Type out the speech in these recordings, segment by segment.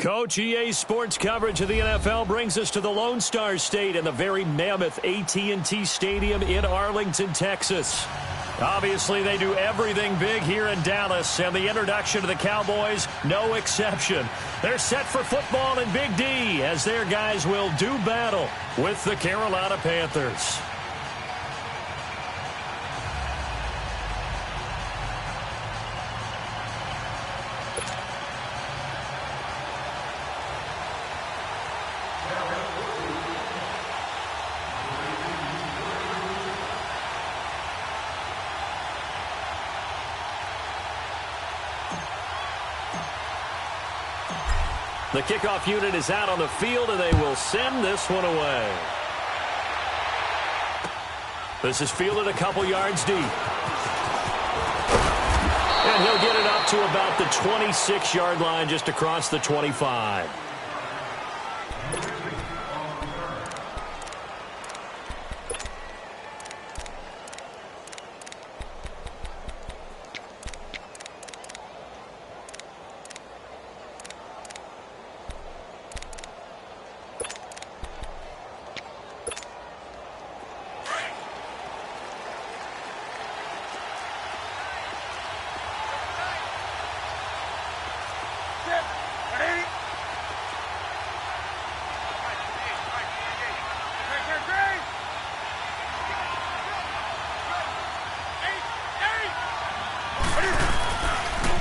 Coach, EA Sports coverage of the NFL brings us to the Lone Star State and the very mammoth AT&T Stadium in Arlington, Texas. Obviously, they do everything big here in Dallas, and the introduction to the Cowboys, no exception. They're set for football in Big D as their guys will do battle with the Carolina Panthers. The kickoff unit is out on the field, and they will send this one away. This is fielded a couple yards deep. And he'll get it up to about the 26-yard line, just across the 25.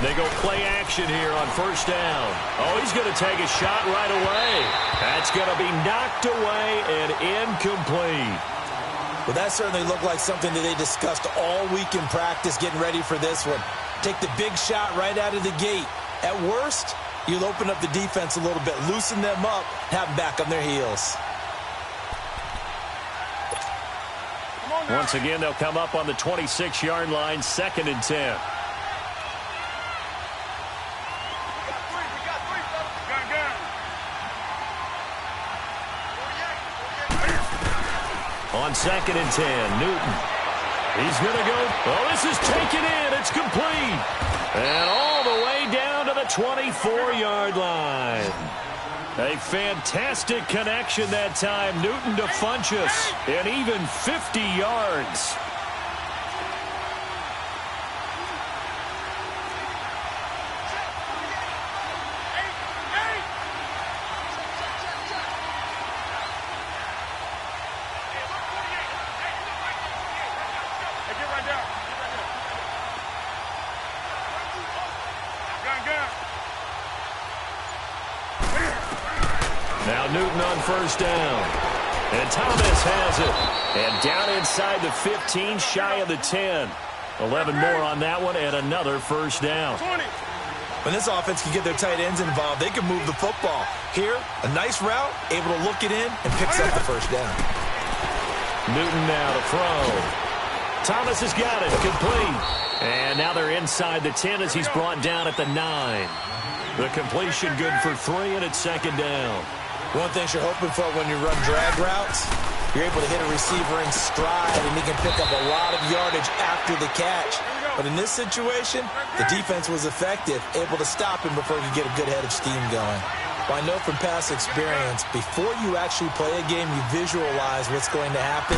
They go play action here on first down. Oh, he's going to take a shot right away. That's going to be knocked away and incomplete. Well, that certainly looked like something that they discussed all week in practice getting ready for this one. Take the big shot right out of the gate. At worst, you'll open up the defense a little bit, loosen them up, have them back on their heels. Once again, they'll come up on the 26-yard line, 2nd and 10. On 2nd and 10, Newton. He's going to go. Oh, this is taken in. It's complete. And all the way down to the 24-yard line. A fantastic connection that time. Newton to Funchess. And even 50 yards. Now Newton on first down. And Thomas has it. And down inside the 15, shy of the 10. 11 more on that one, and another first down. When this offense can get their tight ends involved, they can move the football. Here, a nice route, able to look it in, and picks up the first down. Newton now to throw. Thomas has got it, complete. And now they're inside the 10 as he's brought down at the 9. The completion good for 3, and it's 2nd down. One thing you're hoping for when you run drag routes, you're able to hit a receiver in stride, and he can pick up a lot of yardage after the catch. But in this situation, the defense was effective, able to stop him before he could get a good head of steam going. Well, I know from past experience, before you actually play a game, you visualize what's going to happen.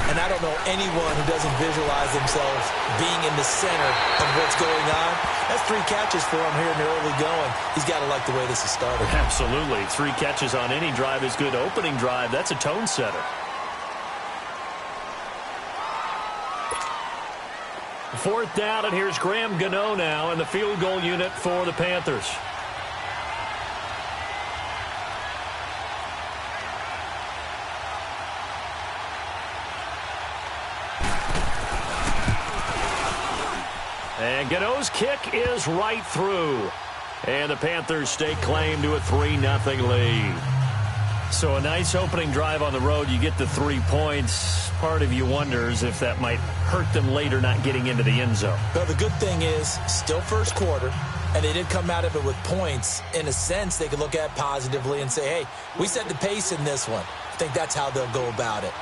And I don't know anyone who doesn't visualize themselves being in the center of what's going on. That's 3 catches for him here in the early going. He's got to like the way this has started. Absolutely. 3 catches on any drive is good. Opening drive, that's a tone setter. 4th down, and here's Graham Gano now in the field goal unit for the Panthers. And Gano's kick is right through. And the Panthers stake claim to a 3-0 lead. So a nice opening drive on the road. You get the 3 points. Part of you wonders if that might hurt them later not getting into the end zone. Well, the good thing is, still first quarter, and they did come out of it with points. In a sense, they could look at it positively and say, hey, we set the pace in this one. I think that's how they'll go about it.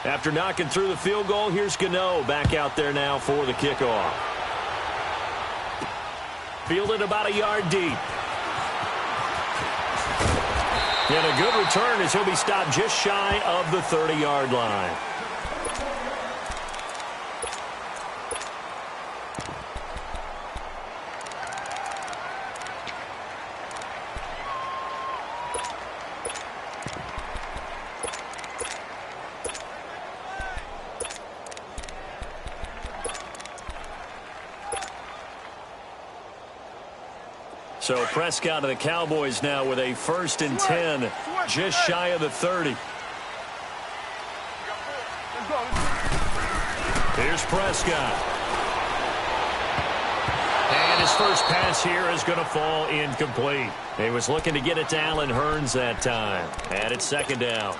After knocking through the field goal, here's Gano back out there now for the kickoff. fielded about a yard deep. And a good return as he'll be stopped just shy of the 30-yard line. So Prescott of the Cowboys now with a 1st and 10, just shy of the 30. Here's Prescott. And his first pass here is going to fall incomplete. He was looking to get it to Allen Hurns that time. And it's 2nd down.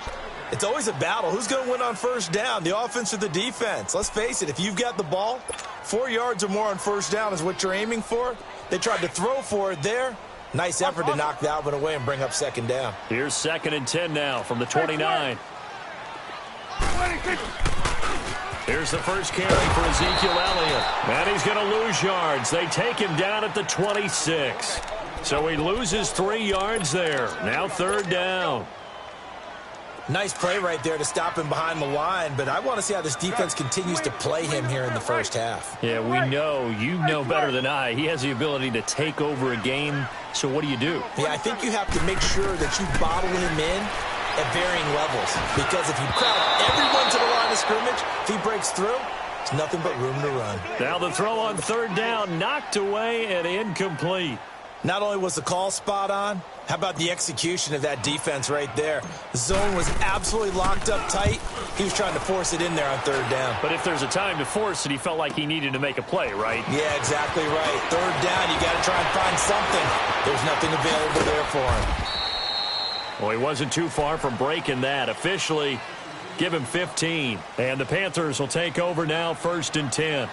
It's always a battle. Who's going to win on 1st down, the offense or the defense? Let's face it, if you've got the ball, 4 yards or more on 1st down is what you're aiming for. They tried to throw for it there. Nice effort to knock that one away and bring up 2nd down. Here's 2nd and 10 now from the 29. Here's the first carry for Ezekiel Elliott. And he's going to lose yards. They take him down at the 26. So he loses 3 yards there. Now 3rd down. Nice play right there to stop him behind the line, but I want to see how this defense continues to play him here in the 1st half. Yeah, we know, you know better than I, he has the ability to take over a game, so what do you do? Yeah, I think you have to make sure that you bottle him in at varying levels, because if you crowd everyone to the line of scrimmage, if he breaks through, there's nothing but room to run. Now the throw on 3rd down, knocked away and incomplete. Not only was the call spot on, how about the execution of that defense right there? The zone was absolutely locked up tight. He was trying to force it in there on 3rd down. But if there's a time to force it, he felt like he needed to make a play, right? Yeah, exactly right. 3rd down, you got to try and find something. There's nothing available there for him. Well, he wasn't too far from breaking that. Officially, give him 15. And the Panthers will take over now, 1st and 10.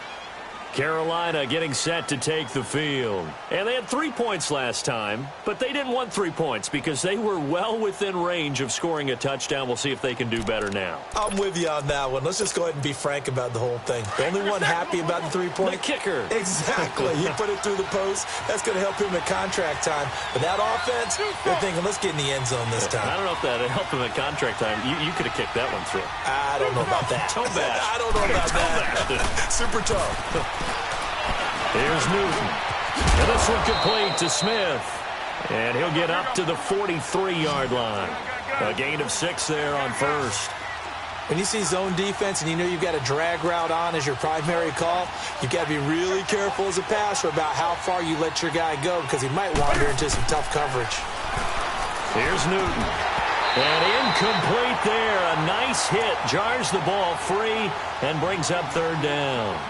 Carolina getting set to take the field. And they had 3 points last time, but they didn't want 3 points because they were well within range of scoring a touchdown. We'll see if they can do better now. I'm with you on that one. Let's just go ahead and be frank about the whole thing. The only one happy about the 3-point? The kicker. Exactly. He put it through the post. That's going to help him at contract time. But that offense, they're thinking, let's get in the end zone this time. I don't know if that helped him at contract time. You could have kicked that one through. I don't know about that. Toe bash. I don't know about that. Super toe. Here's Newton. And this one complete to Smith. And he'll get up to the 43-yard line. A gain of 6 there on 1st. When you see zone defense and you know you've got a drag route on as your primary call, you've got to be really careful as a passer about how far you let your guy go because he might wander into some tough coverage. Here's Newton. And incomplete there. A nice hit. Jars the ball free and brings up 3rd down.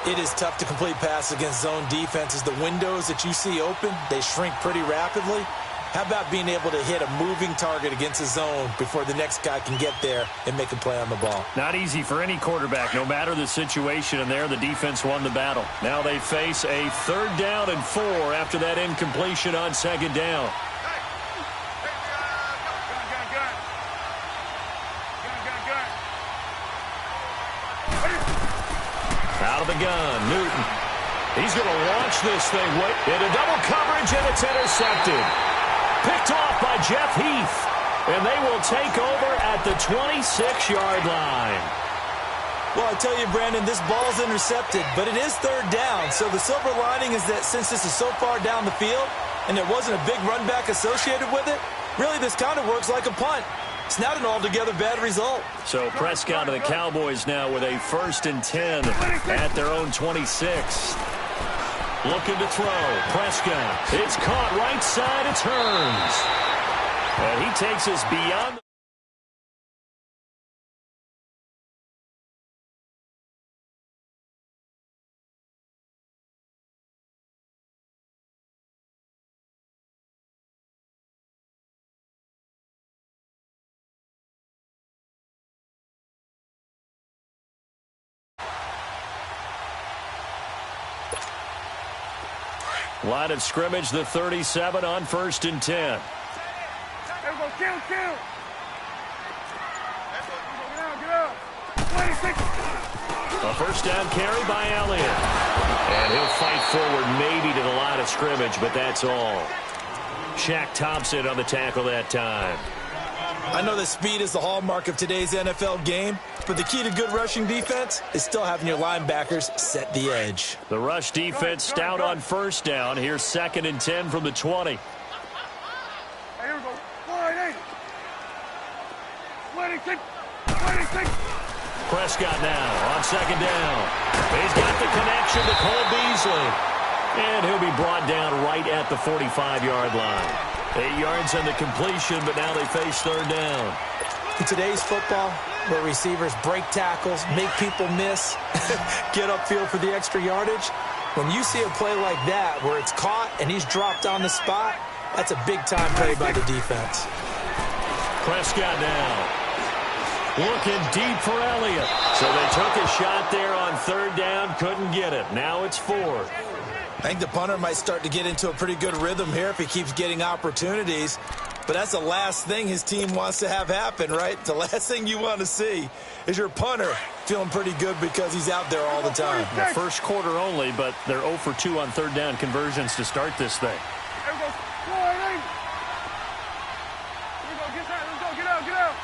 It is tough to complete passes against zone defenses. The windows that you see open, they shrink pretty rapidly. How about being able to hit a moving target against a zone before the next guy can get there and make a play on the ball? Not easy for any quarterback, no matter the situation. And there, the defense won the battle. Now they face a 3rd down and 4 after that incompletion on 2nd down. Out of the gun, Newton. He's going to launch this thing into double coverage, and it's intercepted. Picked off by Jeff Heath, and they will take over at the 26-yard line. Well, I tell you, Brandon, this ball's intercepted, but it is 3rd down. So the silver lining is that since this is so far down the field and there wasn't a big run back associated with it, really this kind of works like a punt. It's not an altogether bad result. So Prescott of the Cowboys now with a 1st and 10 at their own 26. Looking to throw. Prescott. It's caught right side. It's Hurns. And he takes us beyond. Line of scrimmage, the 37 on 1st and 10. A 1st down carry by Elliott. And he'll fight forward maybe to the line of scrimmage, but that's all. Shaq Thompson on the tackle that time. I know that speed is the hallmark of today's NFL game, but the key to good rushing defense is still having your linebackers set the edge. The rush defense stout on first down. Here's 2nd and 10 from the 20. Here we go. 26. Prescott now on 2nd down. He's got the connection to Cole Beasley. And he'll be brought down right at the 45-yard line. 8 yards on the completion, but now they face 3rd down. In today's football, where receivers break tackles, make people miss, get upfield for the extra yardage, when you see a play like that where it's caught and he's dropped on the spot, that's a big-time play by the defense. Prescott now. Looking deep for Elliott. So they took a shot there on 3rd down, couldn't get it. Now it's 4th. I think the punter might start to get into a pretty good rhythm here if he keeps getting opportunities. But that's the last thing his team wants to have happen, right? The last thing you want to see is your punter feeling pretty good because he's out there all the time. The first quarter only, but they're 0 for 2 on 3rd down conversions to start this thing. Here we go. Get out.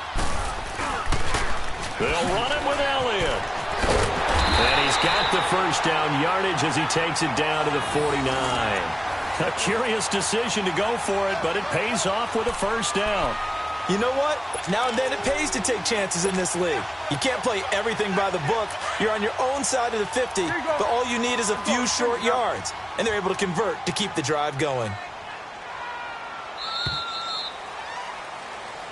They'll run it with Elliott. And he's got the first down yardage as he takes it down to the 49. A curious decision to go for it, but it pays off with a first down. You know what? Now and then it pays to take chances in this league. You can't play everything by the book. You're on your own side of the 50, but all you need is a few short yards. And they're able to convert to keep the drive going.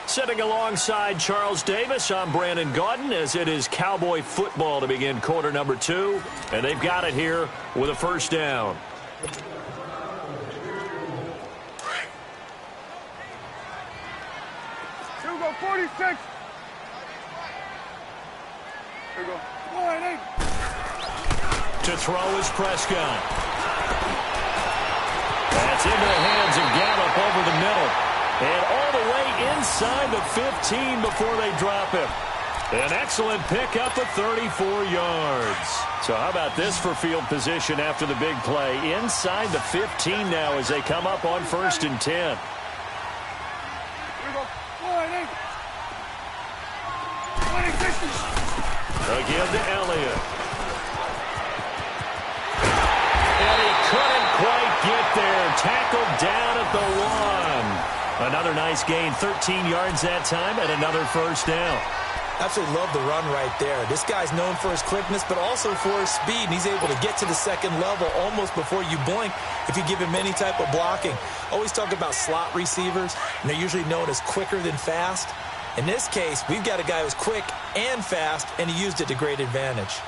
Sitting alongside Charles Davis, I'm Brandon Gaudin, as it is Cowboy football to begin quarter number 2. And they've got it here with a first down. Here we go. 46. Here we go. 48. To throw is Prescott. That's into the hands of Gallup over the middle. And all the way inside the 15 before they drop him. An excellent pickup of 34 yards. So how about this for field position after the big play? Inside the 15 now as they come up on 1st and 10. Here we go. 48. 26. Again to Elliott. And he couldn't quite get there. Tackled down at the 1. Another nice gain, 13 yards that time, and another first down. Absolutely love the run right there. This guy's known for his quickness, but also for his speed, and he's able to get to the 2nd level almost before you blink if you give him any type of blocking. Always talk about slot receivers, and they're usually known as quicker than fast. In this case, we've got a guy who's quick and fast, and he used it to great advantage.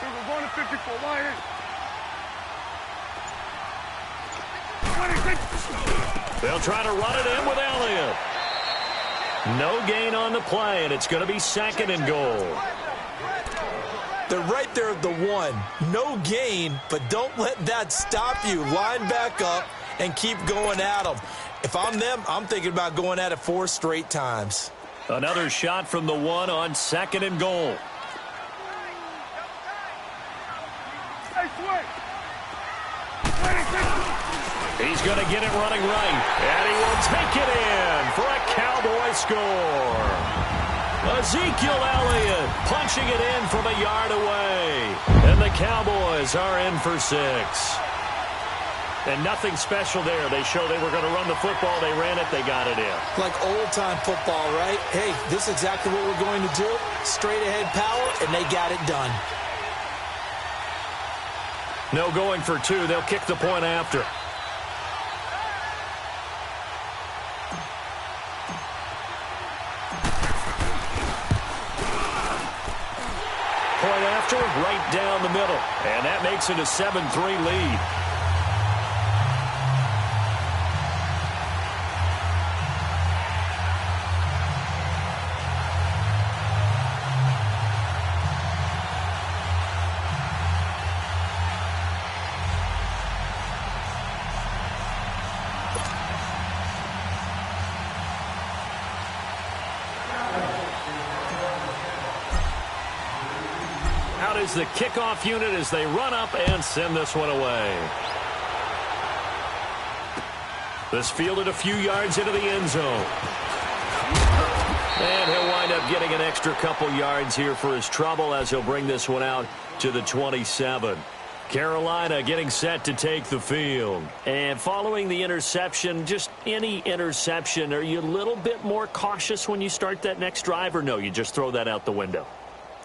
We're going to 54. Line in. 26. They'll try to run it in with Elliott. No gain on the play, and it's going to be 2nd and goal. They're right there at the 1. No gain, but don't let that stop you. Line back up and keep going at them. If I'm them, I'm thinking about going at it 4 straight times. Another shot from the 1 on 2nd and goal. Hey, switch. 26. He's going to get it running right, and he will take it in for a Cowboy score. Ezekiel Elliott punching it in from a yard away. And the Cowboys are in for 6. And nothing special there. They showed they were going to run the football. They ran it. They got it in. Like old-time football, right? Hey, this is exactly what we're going to do. Straight-ahead power, and they got it done. No going for 2. They'll kick the point after. Point after, right down the middle. And that makes it a 7-3 lead. Out is the kickoff unit as they run up and send this one away. This fielded a few yards into the end zone. And he'll wind up getting an extra couple yards here for his trouble as he'll bring this one out to the 27. Carolina getting set to take the field. And following the interception, just any interception, are you a little bit more cautious when you start that next drive, or no, you just throw that out the window?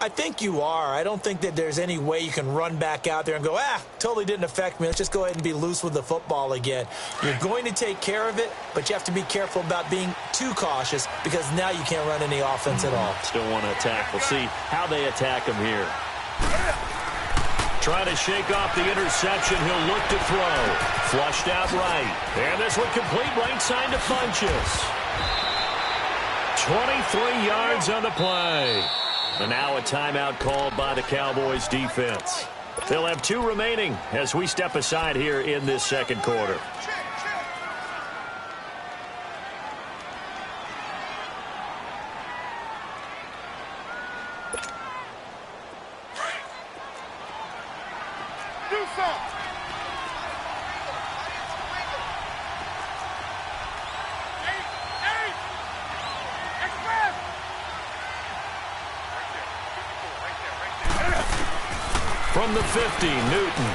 I think you are. I don't think that there's any way you can run back out there and go, totally didn't affect me. Let's just go ahead and be loose with the football again. You're going to take care of it, but you have to be careful about being too cautious because now you can't run any offense at all. Still want to attack. We'll see how they attack him here. Trying to shake off the interception. He'll look to throw. Flushed out right. And this one complete right side to Funchess. 23 yards on the play. And now a timeout called by the Cowboys defense. They'll have 2 remaining as we step aside here in this second quarter. Do something. From the 50, Newton.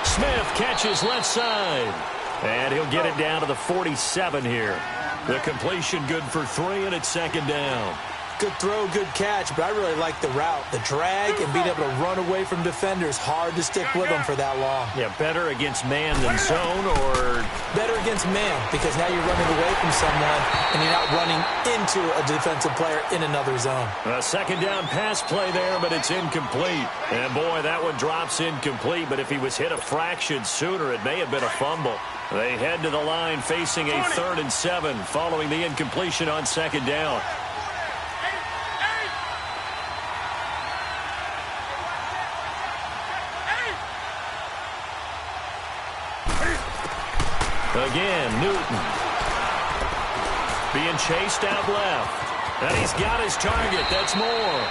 Smith catches left side. And he'll get it down to the 47 here. The completion good for 3, and it's second down. Good throw, good catch, but I really like the route. The drag and being able to run away from defenders, hard to stick with them for that long. Yeah, better against man than zone, or? Better against man, because now you're running away from someone and you're not running into a defensive player in another zone. A second down pass play there, but it's incomplete. And boy, that one drops incomplete, but if he was hit a fraction sooner, it may have been a fumble. They head to the line facing a 3rd and 7 following the incompletion on second down. Again, Newton. Being chased out left. And he's got his target. That's more.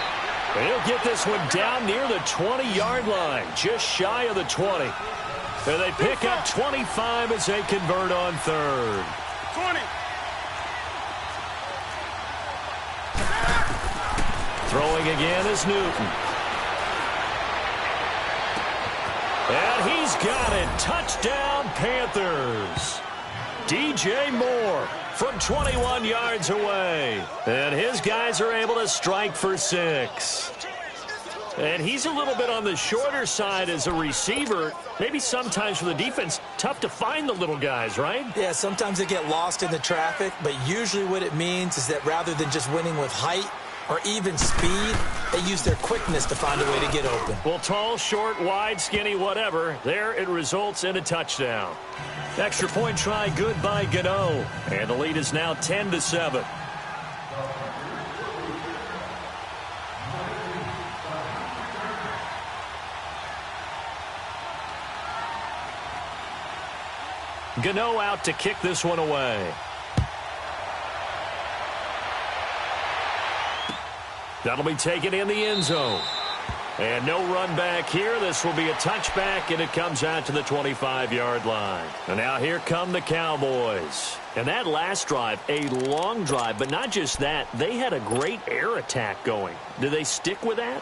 He'll get this one down near the 20-yard line, just shy of the 20. And they pick up 25 as they convert on 3rd. 20. Throwing again is Newton. And he's got it. Touchdown, Panthers. DJ Moore from 21 yards away. And his guys are able to strike for 6. And he's a little bit on the shorter side as a receiver. Maybe sometimes for the defense, tough to find the little guys, right? Yeah, sometimes they get lost in the traffic, but usually what it means is that rather than just winning with height or even speed, they use their quickness to find a way to get open. Well, tall, short, wide, skinny, whatever, there it results in a touchdown. Extra point try good by Gano. And the lead is now 10-7. Gano out to kick this one away. That'll be taken in the end zone. And no run back here. This will be a touchback, and it comes out to the 25-yard line. And now here come the Cowboys. And that last drive, a long drive, but not just that. They had a great air attack going. Do they stick with that?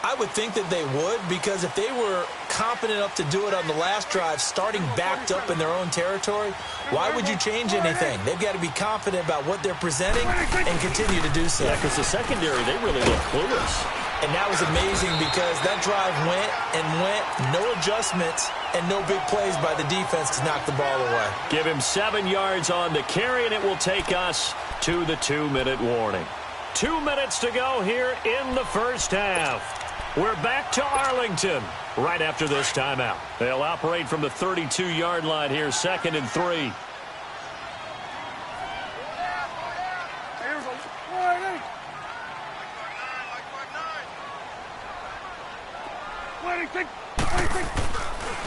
I would think that they would, because if they were confident enough to do it on the last drive, starting backed up in their own territory, why would you change anything? They've got to be confident about what they're presenting and continue to do so. Yeah, because the secondary, they really look clueless. And that was amazing because that drive went and went, no adjustments, and no big plays by the defense to knock the ball away. Give him 7 yards on the carry, and it will take us to the 2-minute warning. 2 minutes to go here in the first half. We're back to Arlington right after this timeout. They'll operate from the 32-yard line here, 2nd and 3.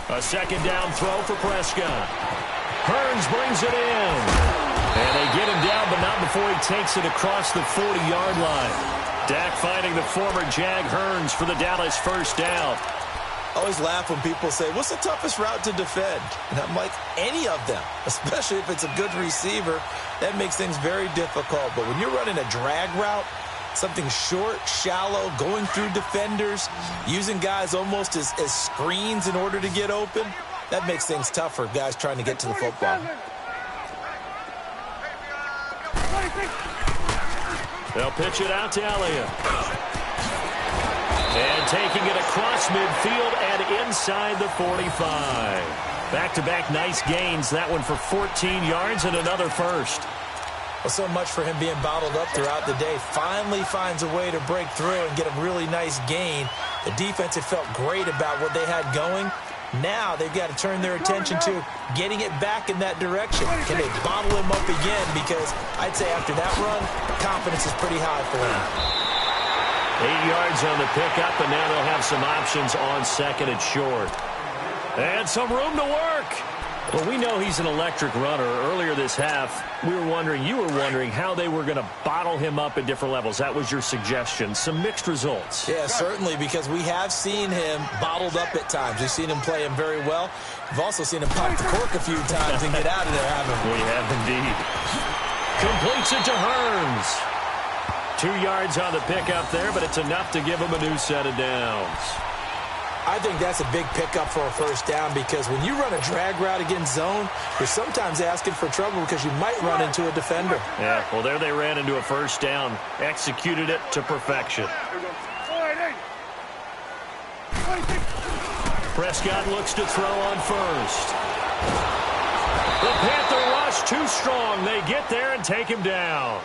A second down throw for Prescott. Hearns brings it in. And they get him down, but not before he takes it across the 40-yard line. Dak finding the former Jag Hearns for the Dallas first down. I always laugh when people say, what's the toughest route to defend? And I'm like, any of them, especially if it's a good receiver. That makes things very difficult. But when you're running a drag route, something short, shallow, going through defenders, using guys almost as screens in order to get open, that makes things tough for guys trying to get to the football. They'll pitch it out to Elliott. And taking it across midfield and inside the 45. Back-to-back nice gains. That one for 14 yards and another first. Well, so much for him being bottled up throughout the day. Finally finds a way to break through and get a really nice gain. The defense had felt great about what they had going. Now they've got to turn their attention to getting it back in that direction. Can they bottle him up again? Because I'd say after that run, confidence is pretty high for him. 8 yards on the pickup, and now they'll have some options on second and short. And some room to work. Well, we know he's an electric runner. Earlier this half, you were wondering how they were going to bottle him up at different levels. That was your suggestion. Some mixed results. Yeah, certainly, because we have seen him bottled up at times. We've seen him play him very well. We've also seen him pop the cork a few times and get out of there, haven't we? We have indeed. Completes it to Hearns. 2 yards on the pickup there, but it's enough to give him a new set of downs. I think that's a big pickup for a first down because when you run a drag route against zone, you're sometimes asking for trouble because you might run into a defender. Yeah, well, there they ran into a first down. Executed it to perfection. Prescott looks to throw on first. The Panther rush too strong. They get there and take him down.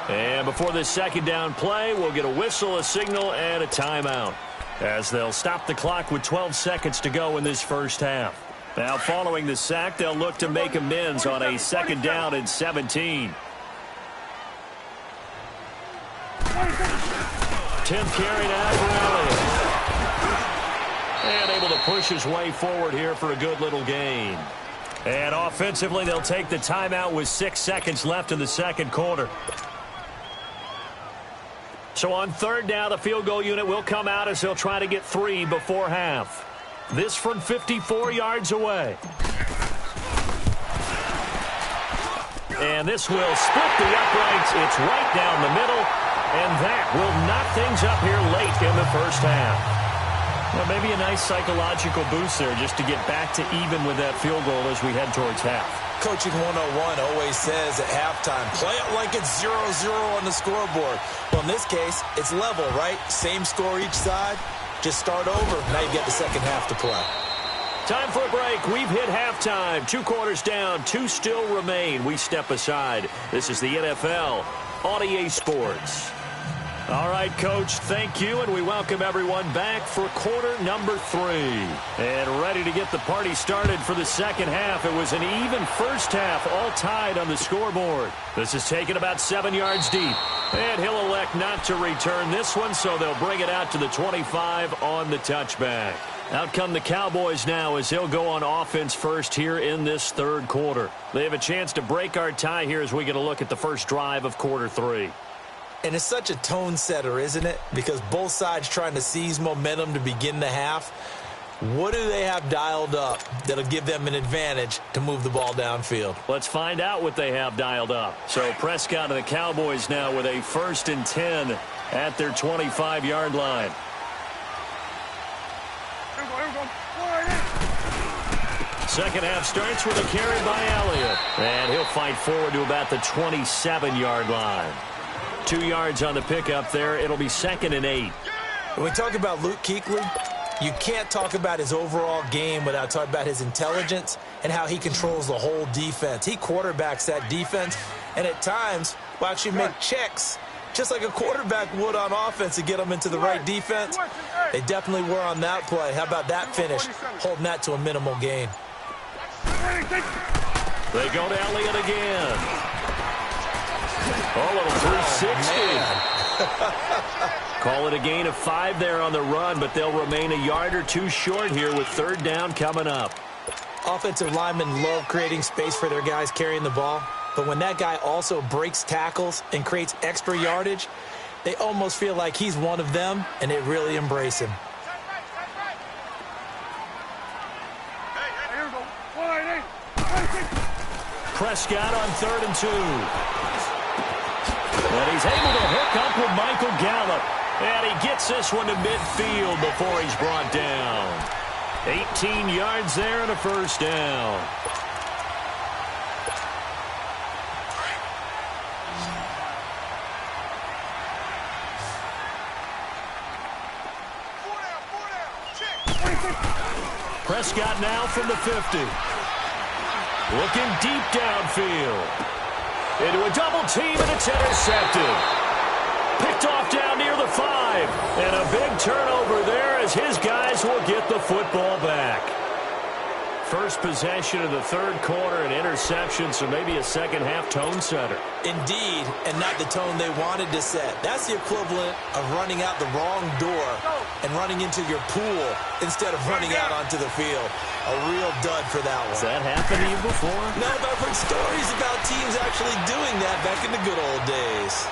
And before this second down play, we'll get a whistle, a signal, and a timeout, as they'll stop the clock with 12 seconds to go in this first half. Now, following the sack, they'll look to make amends on a second down and 17. 10th carry now for Elliott. And able to push his way forward here for a good little gain. And offensively, they'll take the timeout with 6 seconds left in the second quarter. So on third down, the field goal unit will come out as they'll try to get 3 before half. This from 54 yards away. And this will split the uprights. It's right down the middle. And that will knock things up here late in the first half. Well, maybe a nice psychological boost there just to get back to even with that field goal as we head towards half. Coaching 101 always says at halftime, play it like it's 0-0 on the scoreboard. Well, in this case, it's level, right? Same score each side. Just start over. Now you get the second half to play. Time for a break. We've hit halftime. 2 quarters down. 2 still remain. We step aside. This is the NFL on EA Sports. All right, Coach, thank you, and we welcome everyone back for quarter number 3. And ready to get the party started for the second half. It was an even first half, all tied on the scoreboard. This is taken about 7 yards deep. And he'll elect not to return this one, so they'll bring it out to the 25 on the touchback. Out come the Cowboys now as they'll go on offense first here in this third quarter. They have a chance to break our tie here as we get a look at the first drive of quarter 3. And it's such a tone setter, isn't it? Because both sides trying to seize momentum to begin the half. What do they have dialed up that'll give them an advantage to move the ball downfield? Let's find out what they have dialed up. So Prescott and the Cowboys now with a 1st and 10 at their 25-yard line. Second half starts with a carry by Elliott. And he'll fight forward to about the 27-yard line. 2 yards on the pickup there. It'll be 2nd and 8. When we talk about Luke Kuechly, you can't talk about his overall game without talking about his intelligence and how he controls the whole defense. He quarterbacks that defense, and at times will actually make checks, just like a quarterback would on offense to get them into the right defense. They definitely were on that play. How about that finish, holding that to a minimal gain? They go to Elliott again. Oh, little 360. Call it a gain of 5 there on the run, but they'll remain a yard or 2 short here with third down coming up. Offensive linemen love creating space for their guys carrying the ball, but when that guy also breaks tackles and creates extra yardage, They almost feel like he's one of them, and they really embrace him. Here we go. Wide 8. Prescott on 3rd and 2. And he's able to hook up with Michael Gallup. And he gets this one to midfield before he's brought down. 18 yards there and a first down. Prescott now from the 50. Looking deep downfield. Into a double team, and it's intercepted. Picked off down near the 5. And a big turnover there as his guys will get the football back. First possession of the third quarter, an interception, so maybe a second-half tone setter. Indeed, and not the tone they wanted to set. That's the equivalent of running out the wrong door and running into your pool instead of running out onto the field. A real dud for that one. Has that happened to you before? No, but I've heard stories about teams actually doing that back in the good old days.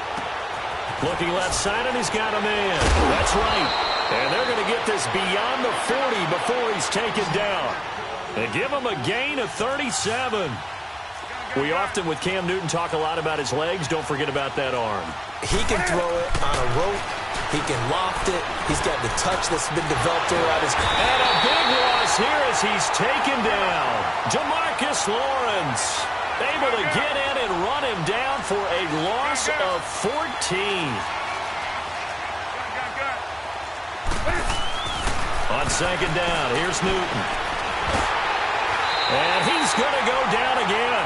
Looking left side, and he's got a man. That's right. And they're going to get this beyond the 40 before he's taken down. They give him a gain of 37. We often, with Cam Newton, talk a lot about his legs. Don't forget about that arm. He can throw it on a rope. He can loft it. He's got the touch that's been developed around his... And a big loss here as he's taken down. Demarcus Lawrence able to get in and run him down for a loss of 14. On second down, here's Newton. And he's going to go down again.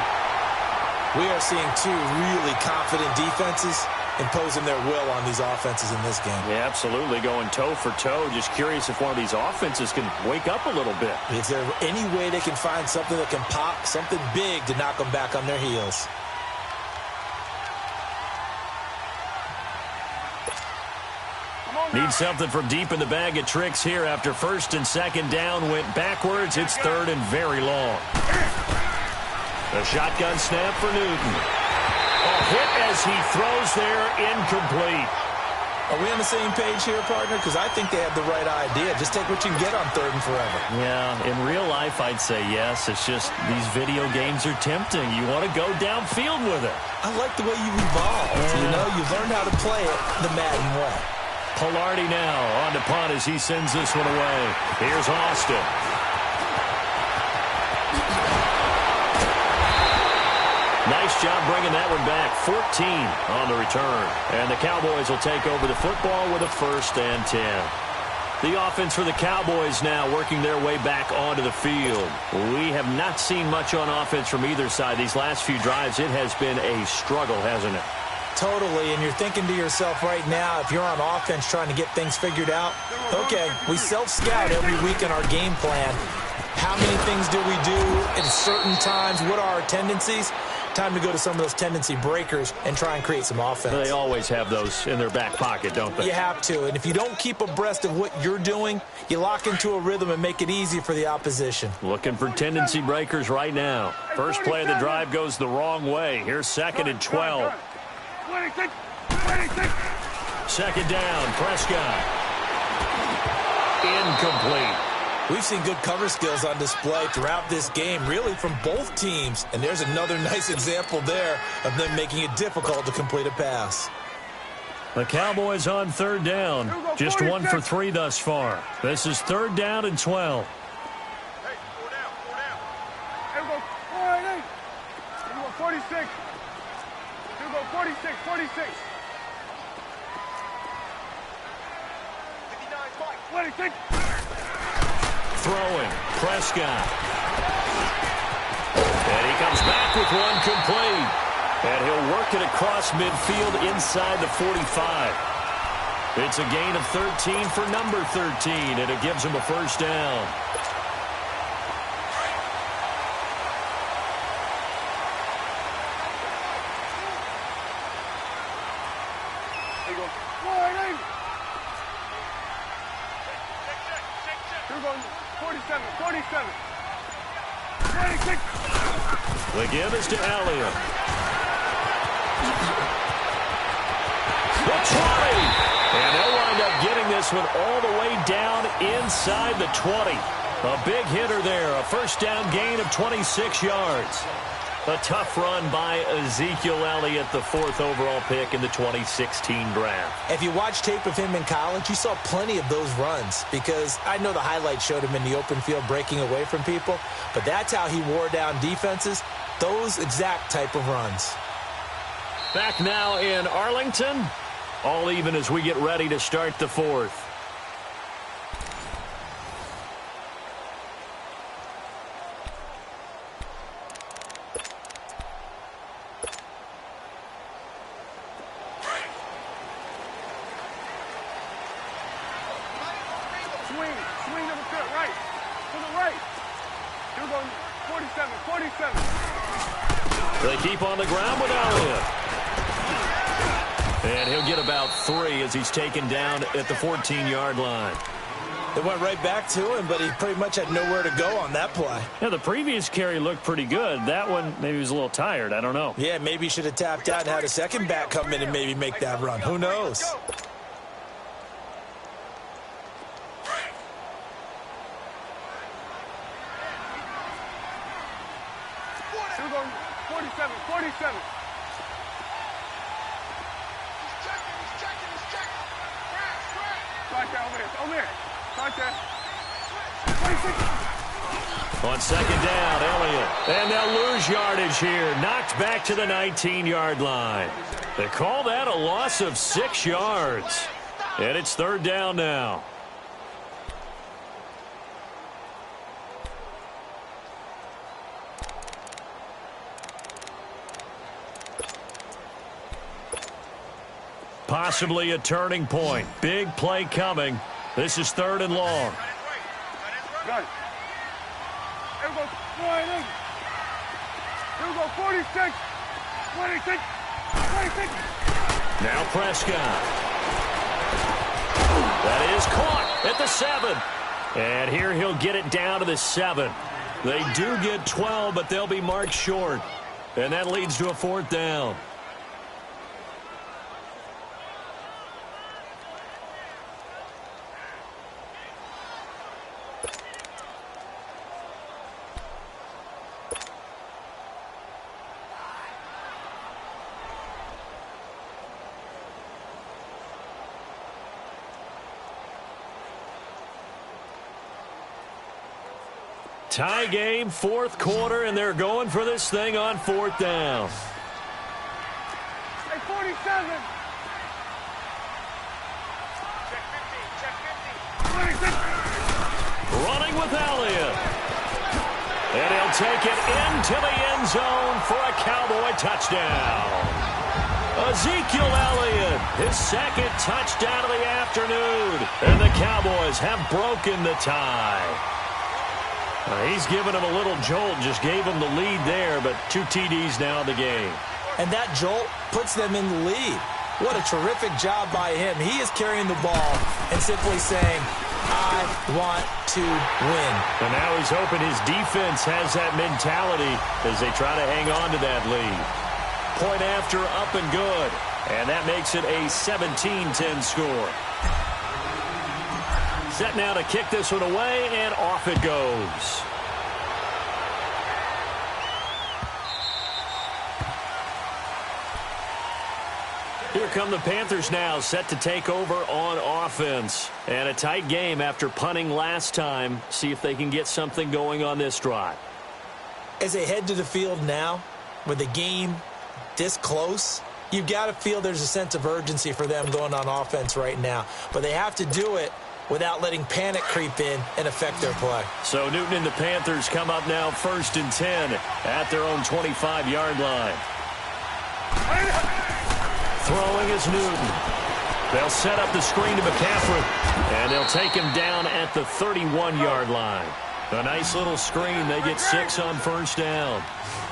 We are seeing two really confident defenses imposing their will on these offenses in this game. Yeah, absolutely, going toe for toe. Just curious if one of these offenses can wake up a little bit. Is there any way they can find something that can pop, something big to knock them back on their heels? Need something from deep in the bag of tricks here after first and second down went backwards. It's third and very long. A shotgun snap for Newton. A hit as he throws there, incomplete. Are we on the same page here, partner? Because I think they have the right idea. Just take what you can get on third and forever. Yeah, in real life, I'd say yes. It's just these video games are tempting. You want to go downfield with it. I like the way you've evolved. You know, you've learned how to play it the Madden way. Pilardi now on the punt as he sends this one away. Here's Austin. Nice job bringing that one back. 14 on the return. And the Cowboys will take over the football with a 1st and 10. The offense for the Cowboys now working their way back onto the field. We have not seen much on offense from either side. These last few drives, it has been a struggle, hasn't it? Totally, and you're thinking to yourself right now, if you're on offense trying to get things figured out, okay, we self-scout every week in our game plan. How many things do we do at certain times? What are our tendencies? Time to go to some of those tendency breakers and try and create some offense. They always have those in their back pocket, don't they? You have to, and if you don't keep abreast of what you're doing, you lock into a rhythm and make it easy for the opposition. Looking for tendency breakers right now. First play of the drive goes the wrong way. Here's 2nd and 12. Second down, Prescott. Incomplete. We've seen good cover skills on display throughout this game, really from both teams. And there's another nice example there of them making it difficult to complete a pass. The Cowboys on 3rd down. Just 1 for 3 thus far. This is 3rd down and 12. Hey, 4 down. Here we go. 4-8. Here we go. 46. Here we go. 46. 46. 26. Throwing, Prescott. And he comes back with one complete. And he'll work it across midfield inside the 45. It's a gain of 13 for number 13, and it gives him a 1st down. There you go. 4-8. Here we go. 47. 47. 26. The give is to Elliott. The 20. And they'll wind up getting this one all the way down inside the 20. A big hitter there. A first down gain of 26 yards. A tough run by Ezekiel Elliott, the 4th overall pick in the 2016 draft. If you watch tape of him in college, you saw plenty of those runs because I know the highlights showed him in the open field breaking away from people, but that's how he wore down defenses, those exact type of runs. Back now in Arlington, all even as we get ready to start the 4th. Swing of the foot, right. To the right. You're going 47, 47. They keep on the ground with Elliott. And he'll get about 3 as he's taken down at the 14-yard line. They went right back to him, but he pretty much had nowhere to go on that play. Yeah, the previous carry looked pretty good. That one, maybe he was a little tired. I don't know. Yeah, maybe he should have tapped out and had a second back come in and maybe make that run. Who knows? You're going 47, 47. Right there, over there. Right there. 26. On second down, Elliott. And they'll lose yardage here. Knocked back to the 19-yard line. They call that a loss of 6 yards. And it's 3rd down now. Possibly a turning point. Big play coming. This is 3rd and long. Good. Here we go 48. Here we go 46. 26. 26. Now Prescott. That is caught at the 7. And here he'll get it down to the 7. They do get 12, but they'll be marked short. And that leads to a 4th down. Tie game, 4th quarter, and they're going for this thing on 4th down. Hey, 47. Check 50, check 50. 26. Running with Elliott. And he'll take it into the end zone for a Cowboy touchdown. Ezekiel Elliott, his 2nd touchdown of the afternoon. And the Cowboys have broken the tie. He's given him a little jolt, just gave him the lead there, but 2 TDs now in the game. And that jolt puts them in the lead. What a terrific job by him. He is carrying the ball and simply saying, I want to win. And now he's hoping his defense has that mentality as they try to hang on to that lead. Point after, up and good. And that makes it a 17-10 score. Set now to kick this one away, and off it goes. Here come the Panthers now, set to take over on offense. And a tight game after punting last time. See if they can get something going on this drive. As they head to the field now, with the game this close, you've got to feel there's a sense of urgency for them going on offense right now. But they have to do it without letting panic creep in and affect their play. So Newton and the Panthers come up now 1st and 10 at their own 25-yard line. Throwing is Newton. They'll set up the screen to McCaffrey, and they'll take him down at the 31-yard line. A nice little screen. They get 6 on 1st down.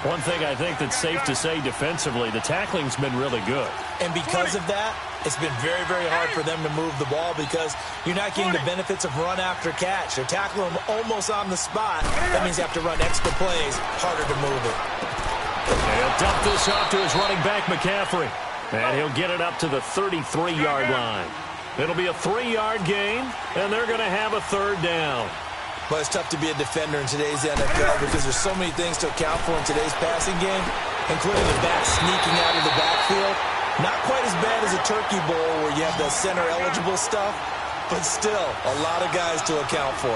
One thing I think that's safe to say defensively, the tackling's been really good. And because of that, it's been very, very hard for them to move the ball because you're not getting the benefits of run after catch. They're tackling them almost on the spot. That means you have to run extra plays, harder to move it. He'll dump this off to his running back, McCaffrey. And he'll get it up to the 33-yard line. It'll be a 3-yard gain, and they're going to have a third down. Well, it's tough to be a defender in today's NFL because there's so many things to account for in today's passing game, including the back sneaking out of the backfield. Not quite as bad as a turkey bowl where you have the center-eligible stuff, but still a lot of guys to account for.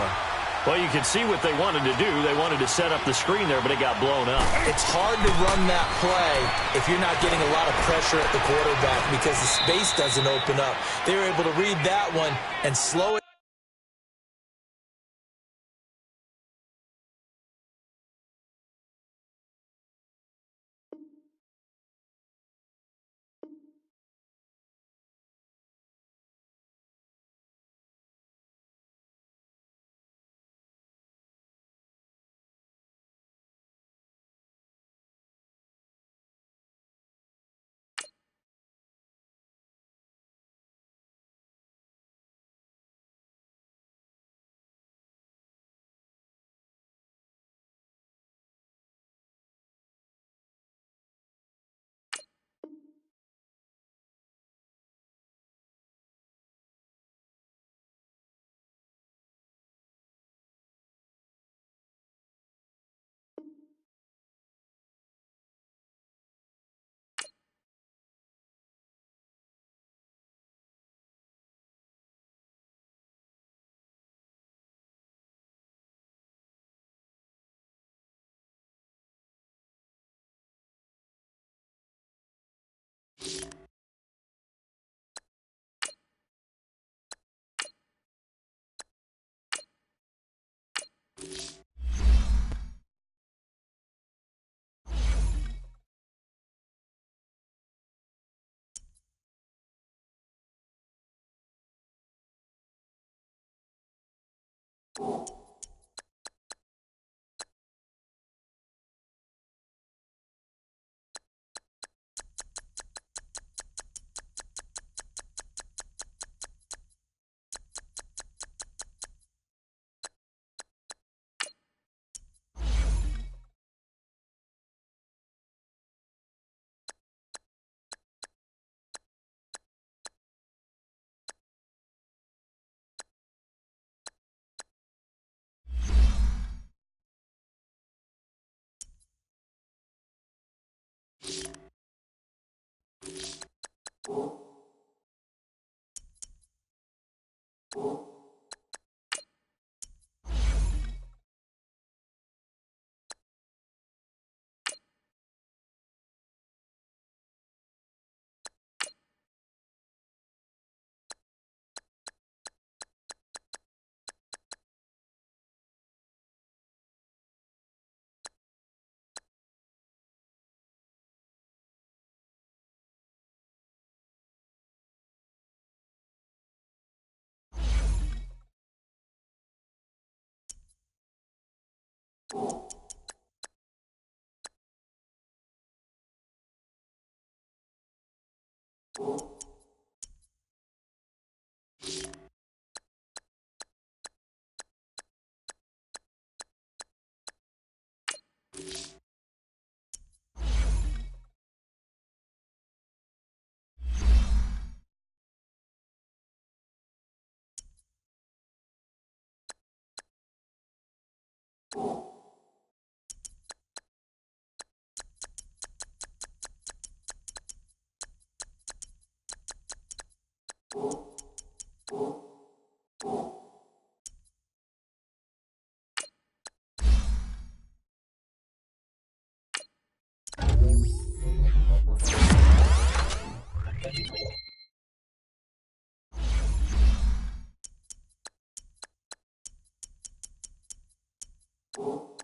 Well, you can see what they wanted to do. They wanted to set up the screen there, but it got blown up. It's hard to run that play if you're not getting a lot of pressure at the quarterback because the space doesn't open up. They were able to read that one and slow it. Cool.